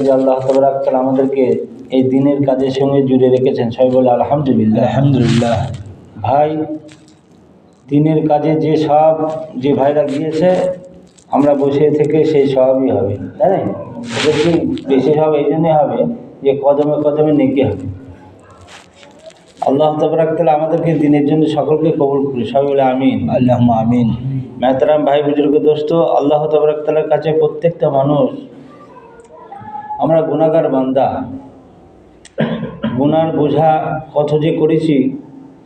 যে আল্লাহ তাবারক ওয়া তাআলা আমাদেরকে এই দিনের কাজের সঙ্গে জুড়ে রেখেছেন। সবাই বলে আলহামদুলিল্লাহ। আলহামদুলিল্লাহ। ভাই, দিনের কাজে যে ভাইরা গিয়েছে, আমরা বসে থেকে সেই সবই হবে, জানেন? এটা কি বেশি সব এই জন্যই হবে যে কদমে কদমে নেকি হবে। আল্লাহ তাবারক ওয়া তাআলা আমাদেরকে দিনের জন্য সকলকে কবুল করুন। সবাই বলে আমিন। আল্লাহুম্মা আমিন। মেহতারাম ভাই বুজুর্গ দোস্ত, আল্লাহ তাবারক ওয়া তাআলার কাছে প্রত্যেকটা মানুষ আমরা গুনাহগার বান্দা। গুনার বোঝা কত যে করেছি,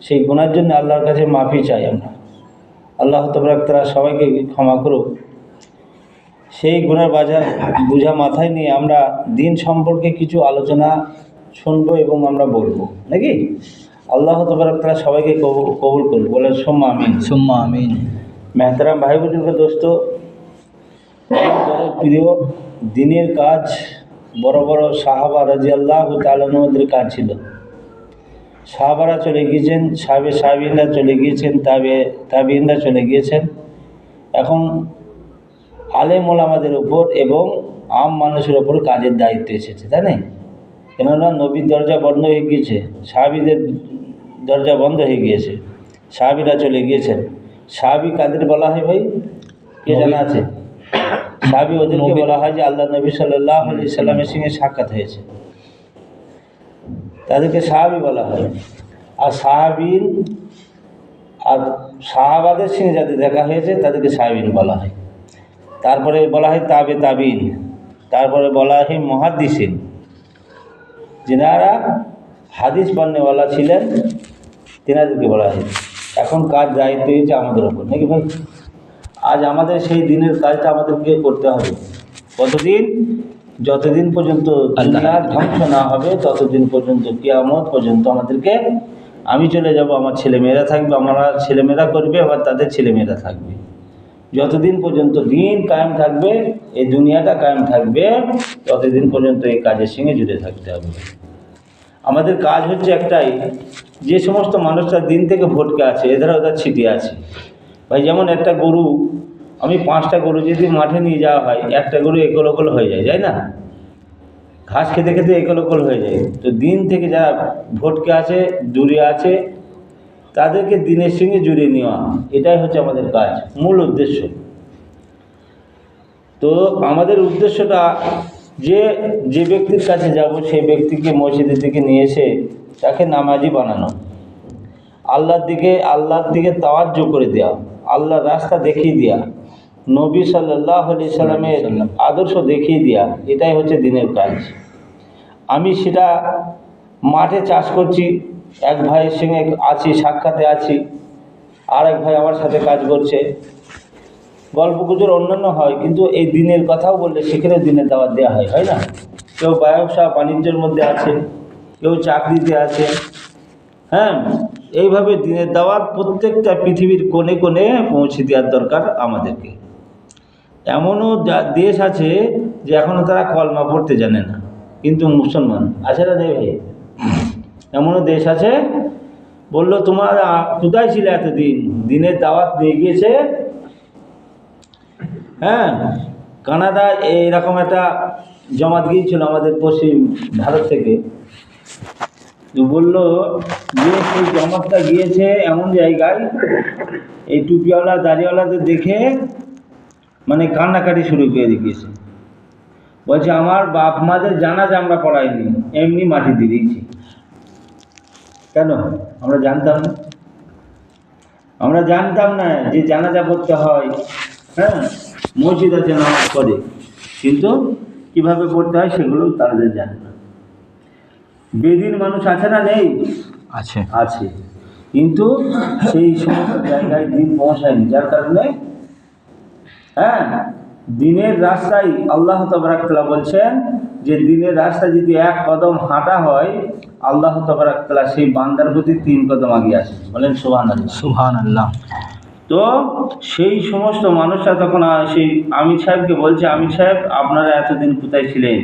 সেই গুনার জন্য আল্লাহর কাছে মাফি চাই আমরা। আল্লাহ তাবারক ওয়া তাআলা সবাইকে ক্ষমা করুক। সেই গুনার বোঝা মাথায় নিয়ে আমরা দিন সম্পর্কে কিছু আলোচনা শুনবো এবং আমরা বলবো, নাকি? আল্লাহ তাবারক ওয়া তাআলা সবাইকে কবুল করুক। বলে সুম্মা আমিন। সুম্মা আমিন। মেহতারাম ভাই বুজুর্গ দোস্ত, বড় প্রিয় দিনের কাজ বড় বড় সাহাবা রাদিয়াল্লাহু তাআলা আনহুদের কাজ ছিল। সাহাবারা চলে গিয়েছেন, সাহাবীরা চলে গিয়েছেন, তাবিঈনরা চলে গিয়েছেন। এখন আলেম ওলামাদের উপর এবং আম মানুষের ওপর কাজের দায়িত্ব এসেছে, তাই না? কেননা নবীর দরজা বন্ধ হয়ে গিয়েছে, সাহাবীদের দরজা বন্ধ হয়ে গিয়েছে, সাহাবীরা চলে গিয়েছেন। সাহাবী কাদের বলা হয় ভাই? কে জানা আছে? সাহাবী ওদেরকে বলা হয় যে আল্লাহ নবী সাল্লাল্লাহু আলাইহি সাল্লামের সঙ্গে সাক্ষাৎ হয়েছে, তাদেরকে সাহাবী বলা হয়। আর সাহাবাদের সঙ্গে যাদের দেখা হয়েছে তাদেরকে সাহাবীন বলা হয়। তারপরে বলা হয় তাবিঈন, তারপরে বলা হয় মুহাদ্দিসিন, যিনারা হাদিস পড়নেওয়ালা ছিলেন, তেনাদেরকে বলা হয়। এখন কাজ দায়িত্ব হয়েছে আমাদের ওপর, নাকি ভাই? আজ আমাদের সেই দিনের কাজটা আমাদেরকে করতে হবে। কতদিন? যতদিন পর্যন্ত দুনিয়ার ধ্বংস না হবে, ততদিন পর্যন্ত, কিয়ামত পর্যন্ত আমাদেরকে, আমি চলে যাব, আমার ছেলেমেয়েরা থাকবে, আমরা ছেলেমেয়েরা করবে, আবার তাদের ছেলেমেয়েরা থাকবে। যতদিন পর্যন্ত দিন কায়েম থাকবে, এই দুনিয়াটা কায়েম থাকবে, ততদিন পর্যন্ত এই কাজের সঙ্গে জুড়ে থাকতে হবে। আমাদের কাজ হচ্ছে একটাই, যে সমস্ত মানুষরা দিন থেকে ভটকে আছে, এধার ওধার ছিটিয়ে আছে। ভাই, যেমন একটা গরু, আমি 5টা গরু যদি মাঠে নিয়ে যাওয়া হয়, একটা গরু একল হয়ে যায়, তাই না? ঘাস খেতে খেতে একল হয়ে যায়। তো দিন থেকে যারা ভটকে আছে, দূরে আছে, তাদেরকে দিনের সঙ্গে জুড়ে নেওয়া, এটাই হচ্ছে আমাদের কাজ, মূল উদ্দেশ্য। তো আমাদের উদ্দেশ্যটা যে ব্যক্তির কাছে যাব, সেই ব্যক্তিকে মসজিদের দিকে নিয়ে এসে তাকে নামাজি বানানো, আল্লাহর দিকে তাওয়াজ্জু করে দেওয়া, আল্লাহর রাস্তা দেখিয়ে দেওয়া, নবী সাল্লাল্লাহু আলাইহি সাল্লামের আদর্শ দেখিয়ে দেওয়া, এটাই হচ্ছে দিনের কাজ। আমি সেটা মাঠে চাষ করছি, এক ভাইয়ের সঙ্গে আছি, সাক্ষাতে আছি, আর এক ভাই আমার সাথে কাজ করছে, গল্পগুজর অন্যান্য হয়, কিন্তু এই দিনের কথাও বললে সেখানে দিনের দাওয়াত দেওয়া হয়, হয় না? কেউ ব্যবসা বাণিজ্যের মধ্যে আছে, কেউ চাকরিতে আছে, হ্যাঁ। এইভাবে দিনের দাওয়াত প্রত্যেকটা পৃথিবীর কোণে কোণে পৌঁছে দেওয়ার দরকার আমাদেরকে। এমনও দেশ আছে যে এখনও তারা কলমা পড়তে জানে না, কিন্তু মুসলমান আছে না ভাই? এমনও দেশ আছে, বললো তোমার কোথায় ছিল এতদিন, দিনের দাওয়াত দিয়ে গিয়েছে। হ্যাঁ, কানাডা এইরকম একটা জমাত গিয়েছিল আমাদের পশ্চিম ভারত থেকে, বললো যে সেই জমাতটা গিয়েছে এমন জায়গায়, এই টুপিওয়ালা দাড়িওয়ালাদের দেখে মানে কান্নাকাটি শুরু করে দিয়েছে। বলছে আমার বাপ মাদের জানাজা আমরা পড়াইনি, এমনি মাটি দিয়ে দিয়েছি। কেন? আমরা জানতাম না যে জানাজা পড়তে হয়, হ্যাঁ, মসজিদ আছে নামাজ পড়ে, কিন্তু কিভাবে পড়তে হয় সেগুলো তাদের জানে না। বেদিন মানুষ আছে না? নেই? আছে, কিন্তু সেই সমস্ত জায়গায় দিন পৌঁছায়নি, যার কারণে, হ্যাঁ, দিনের রাস্তায় আল্লাহ তাবারক ওয়া তাআলা বলছেন যে দিনের রাস্তা যদি 1 কদম হাঁটা হয়, আল্লাহ তাবারক ওয়া তাআলা সেই বান্দার প্রতি 3 কদম আগে আসে। বলেন সুবহানাল্লাহ। সুবহানাল্লাহ। তো সেই সমস্ত মানুষরা তখন সেই আমির সাহেবকে বলছে, আমির সাহেব, আপনারা এতদিন কোথায় ছিলেন?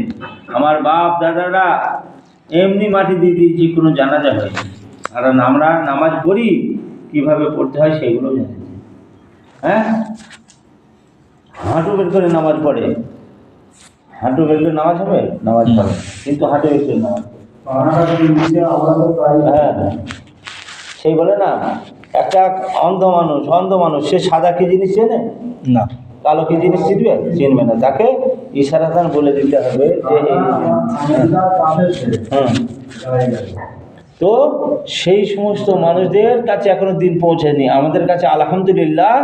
আমার বাপ দাদারা এমনি মাটি দিয়ে দিয়েছি, কোনো জানাজা হয়নি, আর আমরা নামাজ পড়ি, কীভাবে পড়তে হয় সেগুলো জানি। হ্যাঁ, হাঁটু বের করে নামাজ পড়ে, হাঁটু বেঁকলে নামাজ হবে? নামাজ হবে, কিন্তু হাঁটু বেঁকলে নামাজ হবে। হ্যাঁ, সেই বলে না, একটা অন্ধ মানুষ সে সাদা কি জিনিস চেনে না, কালো কি জিনিস চিনবে না, তাকে ইশারাতান বলে দিতে হবে যে তো সেই সমস্ত মানুষদের কাছে এখনো দিন পৌঁছেনি। আমাদের কাছে আলহামদুলিল্লাহ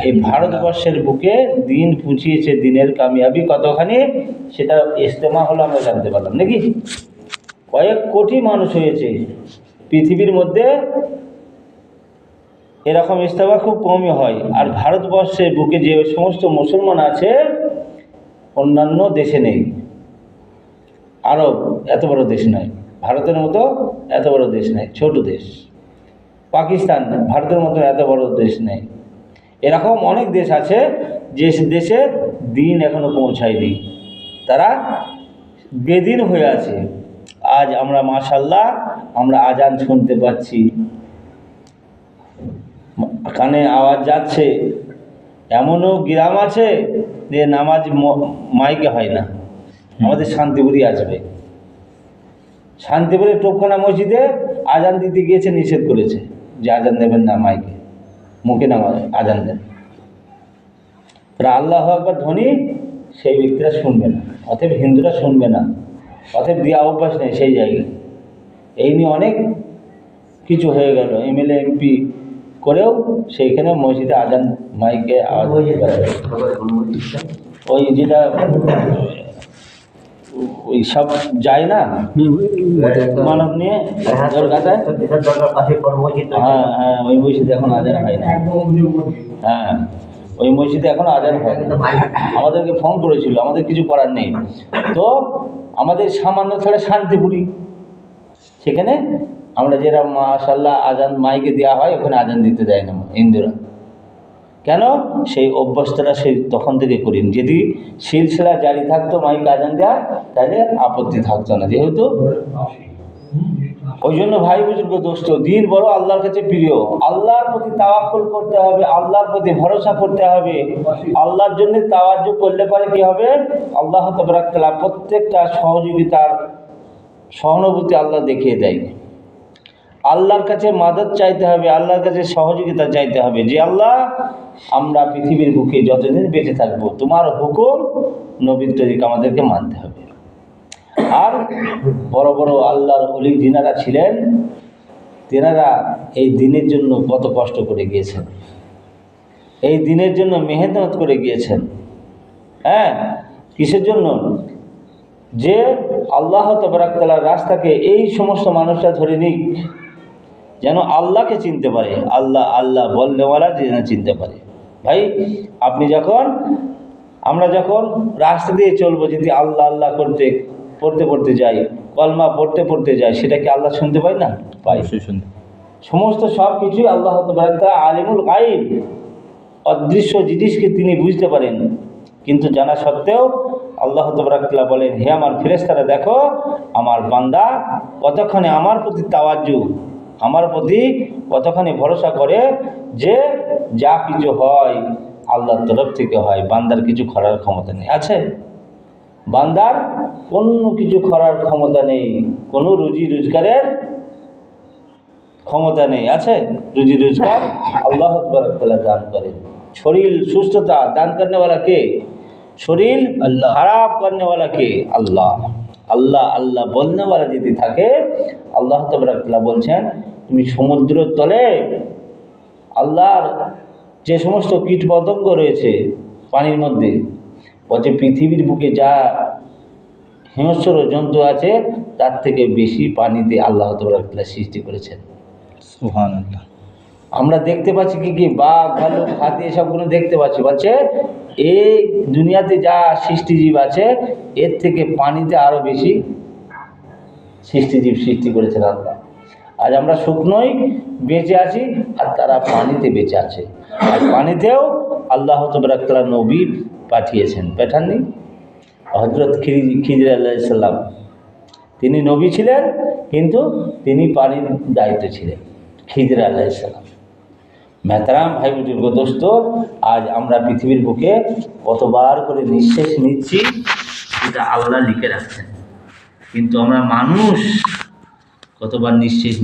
এই ভারতবর্ষের বুকে দিন পৌঁছিয়েছে। দিনের কামিয়াবি কতখানি সেটা ইজতেমা হলো আমরা জানতে পারলাম নাকি। কয়েক কোটি মানুষ হয়েছে পৃথিবীর মধ্যে, এরকম ইজতেমা খুব কমই হয়। আর ভারতবর্ষের বুকে যে সমস্ত মুসলমান আছে অন্যান্য দেশে নেই। আরব এত বড় দেশ নয়, ভারতের মতো এত বড় দেশ নেই, ছোট দেশ। পাকিস্তান ভারতের মতো এত বড় দেশ নেই। এরকম অনেক দেশ আছে যে দেশে দিন এখনো পৌঁছায়নি, তারা বেদিন হয়ে আছে। আজ আমরা মাশাআল্লাহ আমরা আজান শুনতে পাচ্ছি, কানে আওয়াজ যাচ্ছে। এমনও গ্রাম আছে যে নামাজ মাইকে হয় না। আমাদের শান্তিপুরি আসবে, শান্তিপুরে টোপখানা মসজিদে আজান দিতে গিয়েছে, নিষেধ করেছে যে আজান দেবেন না, মাইকে মুখে নামাজ আজান দেন। তারা আল্লাহ আকবার ধ্বনি সেই ব্যক্তিরা শুনবে না, অতএব হিন্দুরা শুনবে না, অতএব দেওয়া অভ্যাস নেই সেই জায়গায়। এই নিয়ে অনেক কিছু হয়ে গেল, এমএলএ এমপি করেও সেইখানে মসজিদে আজান মাইকে আওয়াজ ওই যেটা ওই সব যায় না মানব নিয়ে কলকাতায়, হ্যাঁ হ্যাঁ ওই মসজিদে এখন আজান হয় না। হ্যাঁ ওই মসজিদে এখন আজান হয় না। আমাদেরকে ফোন করেছিল, আমাদের কিছু করার নেই। তো আমাদের সামান্য ছাড়া শান্তিপুরি, সেখানে আমরা যেটা মাশাআল্লাহ আজান মাইকে দেওয়া হয়, ওখানে আজান দিতে দেয় না হিন্দুরা। কেন? সেই অভ্যস্তটা সেই তখন থেকে করিনি। যদি সিলসিলা জারি থাকতো মাইক আজান দেওয়া, তাহলে আপত্তি থাকতো না। যেহেতু ওই জন্য ভাই বুজুর্গ দোস্ত, দিন বড় আল্লাহর কাছে প্রিয়। আল্লাহর প্রতি তাওয়াক্কুল করতে হবে, আল্লাহর প্রতি ভরসা করতে হবে। আল্লাহর জন্য তাওয়াজ্জুহ করলে পরে কি হবে? আল্লাহ তাবারাক তাআলা প্রত্যেকটা সহযোগিতার সহানুভূতি আল্লাহ দেখিয়ে দেয়। আল্লাহর কাছে মাদদ চাইতে হবে, আল্লাহর কাছে সহযোগিতা চাইতে হবে যে আল্লাহ আমরা পৃথিবীর বুকে যতদিন বেঁচে থাকবো তোমার হুকুম নবীর তরিকা আমাদেরকে মানতে হবে। আর বড় বড় আল্লাহর ওলি যিনারা ছিলেন, তেনারা এই দিনের জন্য কত কষ্ট করে গিয়েছেন, এই দিনের জন্য মেহনত করে গিয়েছেন। হ্যাঁ, কিসের জন্য? যে আল্লাহ তাবারাক তাআলার রাস্তাকে এই সমস্ত মানুষরা ধরে নিক, যেন আল্লাহকে চিনতে পারে, আল্লাহ আল্লাহ বলনেওয়ালা যেন চিনতে পারে। ভাই আপনি যখন আমরা যখন রাস্তা দিয়ে চলবো, যদি আল্লাহ আল্লাহ পড়তে যাই, কলমা পড়তে যাই, সেটা কি আল্লাহ শুনতে পাই না? পাই, শুনতে। সমস্ত সব কিছুই আল্লাহ তাবারাক তাআলা আলিমুল গায়ব, অদৃশ্য জিনিসকে তিনি বুঝতে পারেন। কিন্তু জানা সত্ত্বেও আল্লাহ তাবারাক তাআলা বলেন, হে আমার ফেরেশতারা দেখো আমার বান্দা কতখানি আমার প্রতি তাওয়াজ্জুহ, আমার প্রতি কতখানি ভরসা করে, যে যা কিছু হয় আল্লাহর তরফ থেকে হয়, বান্দার কিছু করার ক্ষমতা নেই। আছে বান্দার কোনো কিছু করার ক্ষমতা নেই, কোনো রুজি রোজগারের ক্ষমতা নেই। আছে রুজি রোজগার আল্লাহ তাবারাক তাআলা দান করেন। শরীর সুস্থতা দান করনেওয়ালা কে? শরীর খারাপ করনেওয়ালা কে? আল্লাহ। আল্লাহ আল্লাহ বলনেওয়ালা যদি থাকে, আল্লাহ তাবারাক তাআলা বলছেন তুমি সমুদ্রের তলে আল্লাহর যে সমস্ত কীট পতঙ্গ রয়েছে পানির মধ্যে, বলছে পৃথিবীর বুকে যা হিংস্র জন্তু আছে তার থেকে বেশি পানিতে আল্লাহ তাবারাক তাআলা সৃষ্টি করেছেন। সুবহানাল্লাহ। আমরা দেখতে পাচ্ছি কি বাঘ, ভালুক, হাতি এসবগুলো দেখতে পাচ্ছি। বলছে এই দুনিয়াতে যা সৃষ্টিজীব আছে এর থেকে পানিতে আরও বেশি সৃষ্টিজীব সৃষ্টি করেছেন আল্লাহ। আজ আমরা শুকনোই বেঁচে আছি, আর তারা পানিতে বেঁচে আছে। আর পানিতেও আল্লাহ তাবারাক তাআলা নবী পাঠিয়েছেন, পাঠাননি? হযরত খিজির আলাইহিস সালাম, তিনি নবী ছিলেন, কিন্তু তিনি পানির দায়িত্ব ছিলেন। খিজির আলাইহিস সালাম। মেহতারাম ভাই বুজুর্গ দোস্ত, আজ আমরা পৃথিবীর বুকে কতবার করে নিঃশ্বাস নিচ্ছি, এটা আল্লাহ লিখে রাখছেন। কিন্তু আমরা মানুষ কতবার নিঃশ্বাস